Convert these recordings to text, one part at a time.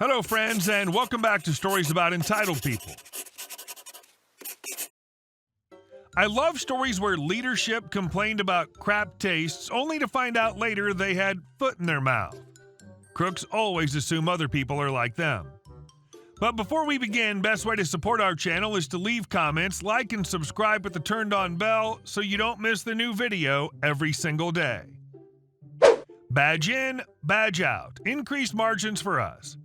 Hello, friends, and welcome back to Stories About Entitled People. I love stories where leadership complained about crap tastes only to find out later they had foot in their mouth. Crooks always assume other people are like them. But before we begin, best way to support our channel is to leave comments, like, and subscribe with the turned-on bell so you don't miss the new video every single day. Badge in, badge out. Increased margins for us.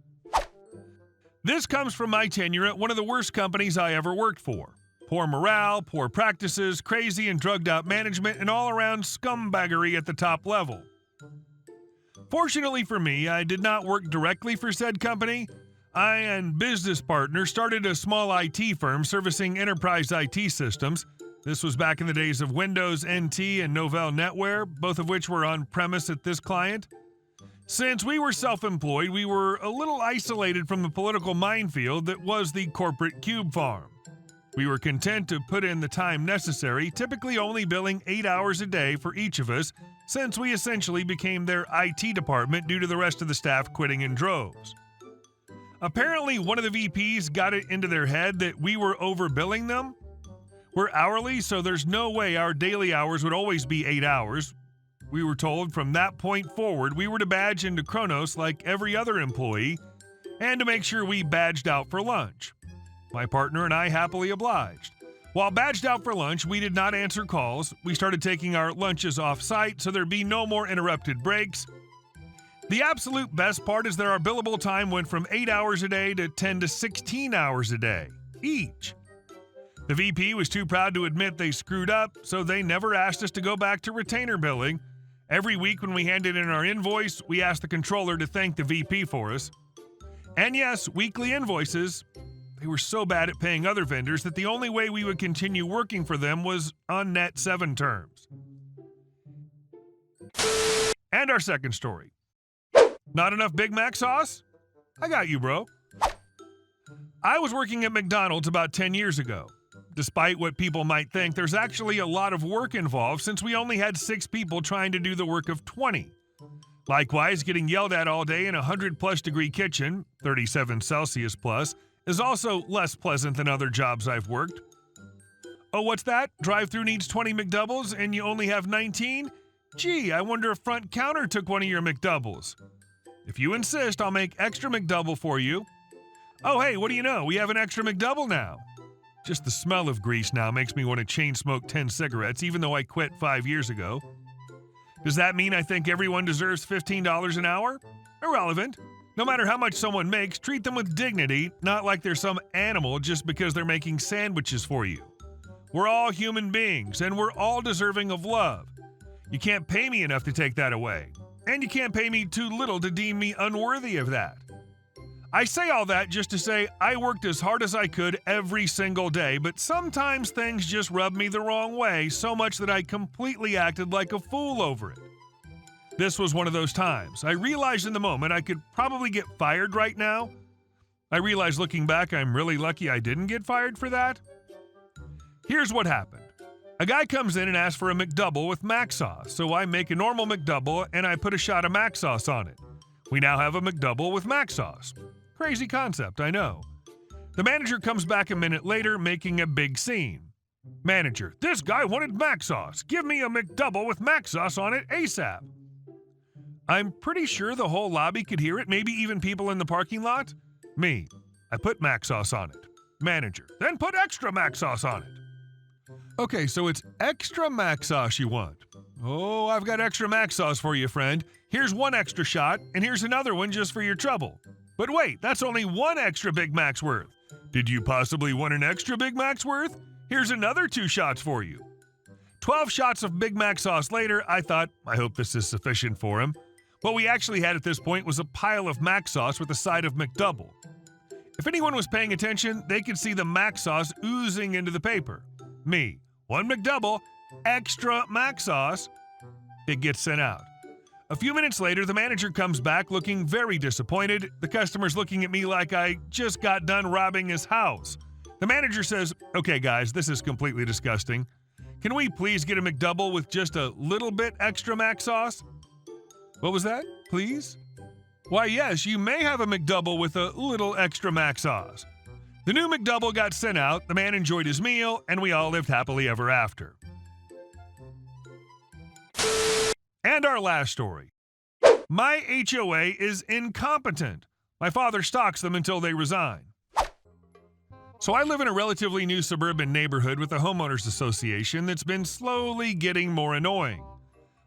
This comes from my tenure at one of the worst companies I ever worked for. Poor morale, poor practices, crazy and drugged-out management, and all-around scumbaggery at the top level. Fortunately for me, I did not work directly for said company. I and business partner started a small IT firm servicing enterprise IT systems. This was back in the days of Windows NT and Novell NetWare, both of which were on-premise at this client. Since we were self-employed, we were a little isolated from the political minefield that was the corporate cube farm. We were content to put in the time necessary, typically only billing 8 hours a day for each of us, since we essentially became their IT department due to the rest of the staff quitting in droves. Apparently, one of the VPs got it into their head that we were overbilling them. We're hourly, so there's no way our daily hours would always be 8 hours. We were told from that point forward we were to badge into Kronos like every other employee and to make sure we badged out for lunch. My partner and I happily obliged. While badged out for lunch, we did not answer calls. We started taking our lunches off-site so there'd be no more interrupted breaks. The absolute best part is that our billable time went from 8 hours a day to 10 to 16 hours a day, each. The VP was too proud to admit they screwed up, so they never asked us to go back to retainer billing. Every week when we handed in our invoice, we asked the controller to thank the VP for us. And yes, weekly invoices. They were so bad at paying other vendors that the only way we would continue working for them was on net 7 terms. And our second story. Not enough Big Mac sauce? I got you, bro. I was working at McDonald's about 10 years ago. Despite what people might think, there's actually a lot of work involved since we only had 6 people trying to do the work of 20. Likewise, getting yelled at all day in a 100-plus degree kitchen, 37 Celsius plus, is also less pleasant than other jobs I've worked. Oh, what's that? Drive-thru needs 20 McDoubles and you only have 19? Gee, I wonder if front counter took one of your McDoubles. If you insist, I'll make extra McDouble for you. Oh, hey, what do you know? We have an extra McDouble now. Just the smell of grease now makes me want to chain smoke 10 cigarettes, even though I quit 5 years ago. Does that mean I think everyone deserves $15 an hour? Irrelevant. No matter how much someone makes, treat them with dignity, not like they're some animal just because they're making sandwiches for you. We're all human beings, and we're all deserving of love. You can't pay me enough to take that away, and you can't pay me too little to deem me unworthy of that. I say all that just to say I worked as hard as I could every single day, but sometimes things just rubbed me the wrong way so much that I completely acted like a fool over it. This was one of those times. I realized in the moment I could probably get fired right now. I realized looking back I'm really lucky I didn't get fired for that. Here's what happened. A guy comes in and asks for a McDouble with mac sauce, so I make a normal McDouble and I put a shot of mac sauce on it. We now have a McDouble with mac sauce. Crazy concept, I know. The manager comes back a minute later making a big scene. Manager, this guy wanted mac sauce. Give me a McDouble with mac sauce on it ASAP. I'm pretty sure the whole lobby could hear it, maybe even people in the parking lot. Me, I put mac sauce on it. Manager, then put extra mac sauce on it. Okay, so it's extra mac sauce you want. Oh, I've got extra mac sauce for you, friend. Here's one extra shot, and here's another one just for your trouble. But wait, that's only one extra Big Mac's worth. Did you possibly want an extra Big Mac's worth? Here's another 2 shots for you. 12 shots of Big Mac sauce later, I thought, I hope this is sufficient for him. What we actually had at this point was a pile of mac sauce with a side of McDouble. If anyone was paying attention, they could see the mac sauce oozing into the paper. Me, 1 McDouble, extra mac sauce. It gets sent out. A few minutes later, the manager comes back looking very disappointed. The customer's looking at me like I just got done robbing his house. The manager says, okay guys, this is completely disgusting. Can we please get a McDouble with just a little bit extra mac sauce? What was that? Please? Why, yes, you may have a McDouble with a little extra mac sauce. The new McDouble got sent out, the man enjoyed his meal, and we all lived happily ever after. And our last story. My HOA is incompetent. My father stalks them until they resign. So I live in a relatively new suburban neighborhood with a homeowners association that's been slowly getting more annoying.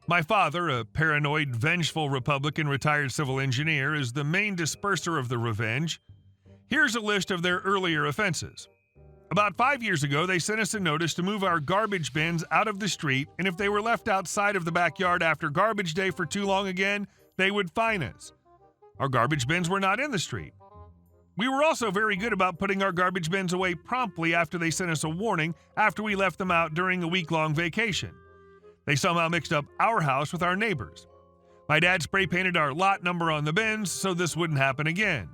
My father, a paranoid, vengeful Republican retired civil engineer, is the main disperser of the revenge. Here's a list of their earlier offenses. About 5 years ago, they sent us a notice to move our garbage bins out of the street, and if they were left outside of the backyard after garbage day for too long again, they would fine us. Our garbage bins were not in the street. We were also very good about putting our garbage bins away promptly after they sent us a warning after we left them out during a week-long vacation. They somehow mixed up our house with our neighbors. My dad spray painted our lot number on the bins so this wouldn't happen again.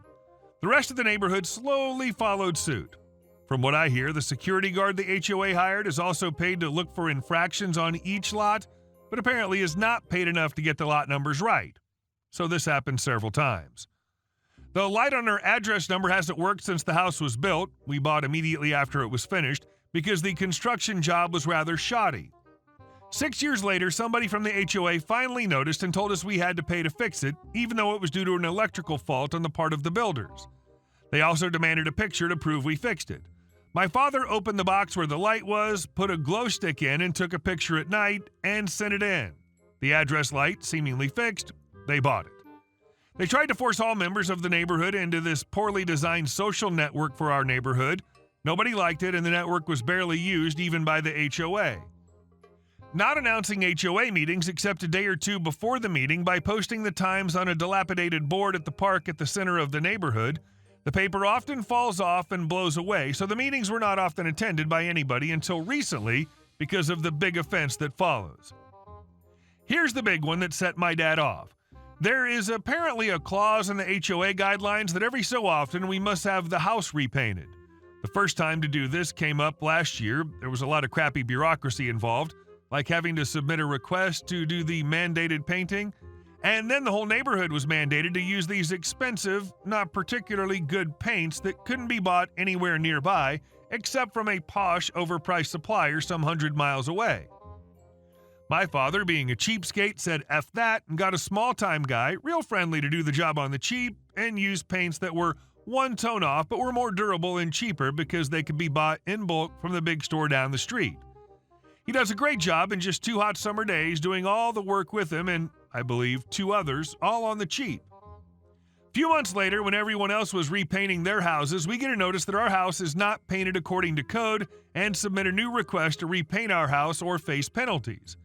The rest of the neighborhood slowly followed suit. From what I hear, the security guard the HOA hired is also paid to look for infractions on each lot, but apparently is not paid enough to get the lot numbers right. So this happened several times. The light on our address number hasn't worked since the house was built. We bought immediately after it was finished because the construction job was rather shoddy. 6 years later, somebody from the HOA finally noticed and told us we had to pay to fix it, even though it was due to an electrical fault on the part of the builders. They also demanded a picture to prove we fixed it. My father opened the box where the light was, put a glow stick in, and took a picture at night and sent it in. The address light seemingly fixed. They bought it. They tried to force all members of the neighborhood into this poorly designed social network for our neighborhood. Nobody liked it, and the network was barely used even by the HOA. Not announcing HOA meetings except a day or two before the meeting by posting the times on a dilapidated board at the park at the center of the neighborhood. The paper often falls off and blows away, so the meetings were not often attended by anybody until recently because of the big offense that follows. Here's the big one that set my dad off. There is apparently a clause in the HOA guidelines that every so often we must have the house repainted. The first time to do this came up last year. There was a lot of crappy bureaucracy involved, like having to submit a request to do the mandated painting. And then the whole neighborhood was mandated to use these expensive, not particularly good paints that couldn't be bought anywhere nearby except from a posh, overpriced supplier some 100 miles away. My father, being a cheapskate, said F that and got a small-time guy, real friendly, to do the job on the cheap and use paints that were one tone off but were more durable and cheaper because they could be bought in bulk from the big store down the street. He does a great job in just 2 hot summer days doing all the work with him and, I believe, 2 others, all on the cheap. A few months later, when everyone else was repainting their houses, we get a notice that our house is not painted according to code and submit a new request to repaint our house or face penalties.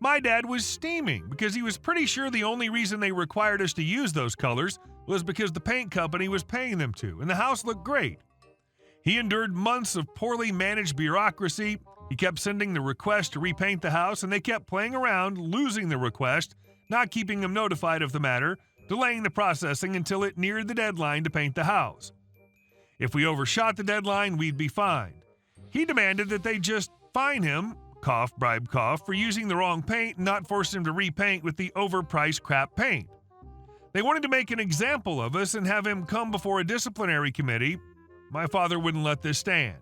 My dad was steaming because he was pretty sure the only reason they required us to use those colors was because the paint company was paying them to, and the house looked great. He endured months of poorly managed bureaucracy. He kept sending the request to repaint the house, and they kept playing around, losing the request, not keeping him notified of the matter, delaying the processing until it neared the deadline to paint the house. If we overshot the deadline, we'd be fined. He demanded that they just fine him, cough, bribe, cough, for using the wrong paint and not force him to repaint with the overpriced crap paint. They wanted to make an example of us and have him come before a disciplinary committee. My father wouldn't let this stand.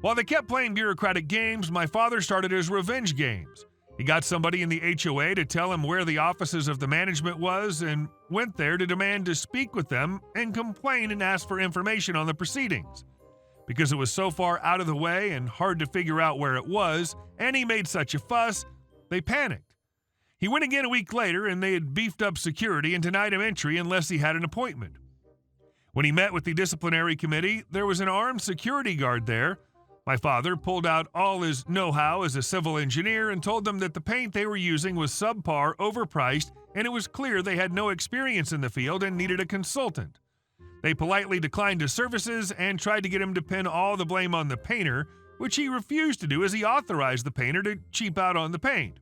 While they kept playing bureaucratic games, my father started his revenge games. He got somebody in the HOA to tell him where the offices of the management was and went there to demand to speak with them and complain and ask for information on the proceedings. Because it was so far out of the way and hard to figure out where it was, and he made such a fuss, they panicked. He went again a week later, and they had beefed up security and denied him entry unless he had an appointment. When he met with the disciplinary committee, there was an armed security guard there. My father pulled out all his know-how as a civil engineer and told them that the paint they were using was subpar, overpriced, and it was clear they had no experience in the field and needed a consultant. They politely declined his services and tried to get him to pin all the blame on the painter, which he refused to do as he authorized the painter to cheap out on the paint.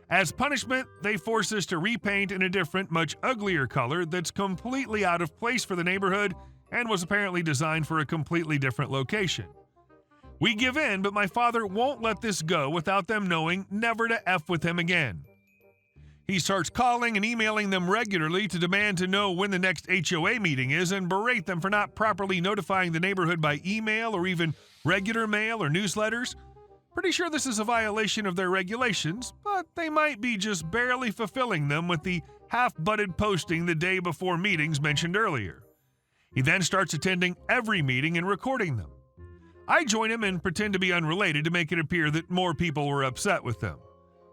As punishment, they forced us to repaint in a different, much uglier color that's completely out of place for the neighborhood and was apparently designed for a completely different location. We give in, but my father won't let this go without them knowing never to F with him again. He starts calling and emailing them regularly to demand to know when the next HOA meeting is and berate them for not properly notifying the neighborhood by email or even regular mail or newsletters. Pretty sure this is a violation of their regulations, but they might be just barely fulfilling them with the half-butted posting the day before meetings mentioned earlier. He then starts attending every meeting and recording them. I join him and pretend to be unrelated to make it appear that more people were upset with them.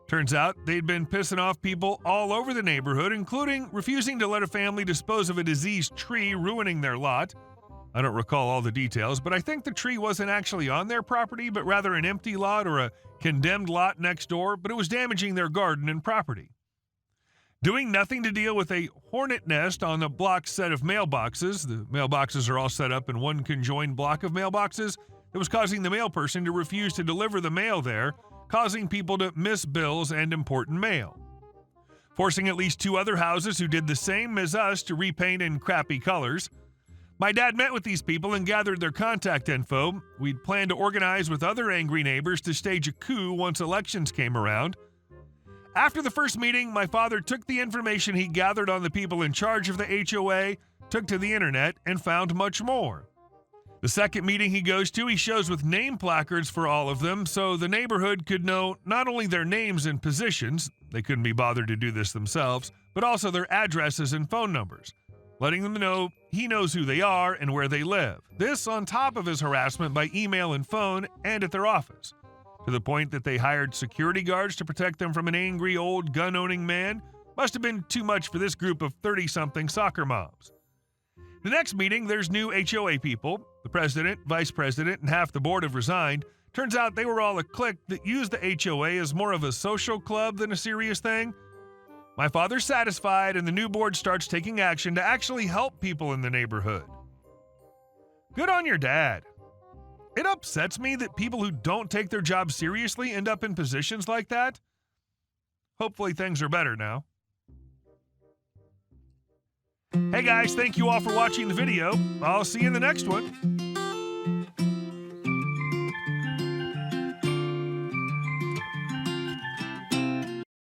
Turns out they'd been pissing off people all over the neighborhood, including refusing to let a family dispose of a diseased tree ruining their lot. I don't recall all the details, but I think the tree wasn't actually on their property, but rather an empty lot or a condemned lot next door, but it was damaging their garden and property. Doing nothing to deal with a hornet nest on the block set of mailboxes. The mailboxes are all set up in one conjoined block of mailboxes that was causing the mail person to refuse to deliver the mail there, causing people to miss bills and important mail. Forcing at least 2 other houses who did the same as us to repaint in crappy colors. My dad met with these people and gathered their contact info. We'd planned to organize with other angry neighbors to stage a coup once elections came around. After the first meeting, my father took the information he gathered on the people in charge of the HOA, took to the internet, and found much more. The second meeting he goes to, he shows with name placards for all of them so the neighborhood could know not only their names and positions, they couldn't be bothered to do this themselves, but also their addresses and phone numbers, letting them know he knows who they are and where they live. This on top of his harassment by email and phone and at their office, to the point that they hired security guards to protect them from an angry old gun-owning man. Must have been too much for this group of 30-something soccer moms. The next meeting, there's new HOA people. The president, vice president, and half the board have resigned. Turns out they were all a clique that used the HOA as more of a social club than a serious thing. My father's satisfied, and the new board starts taking action to actually help people in the neighborhood. Good on your dad. It upsets me that people who don't take their job seriously end up in positions like that. Hopefully things are better now. Hey guys, thank you all for watching the video. I'll see you in the next one.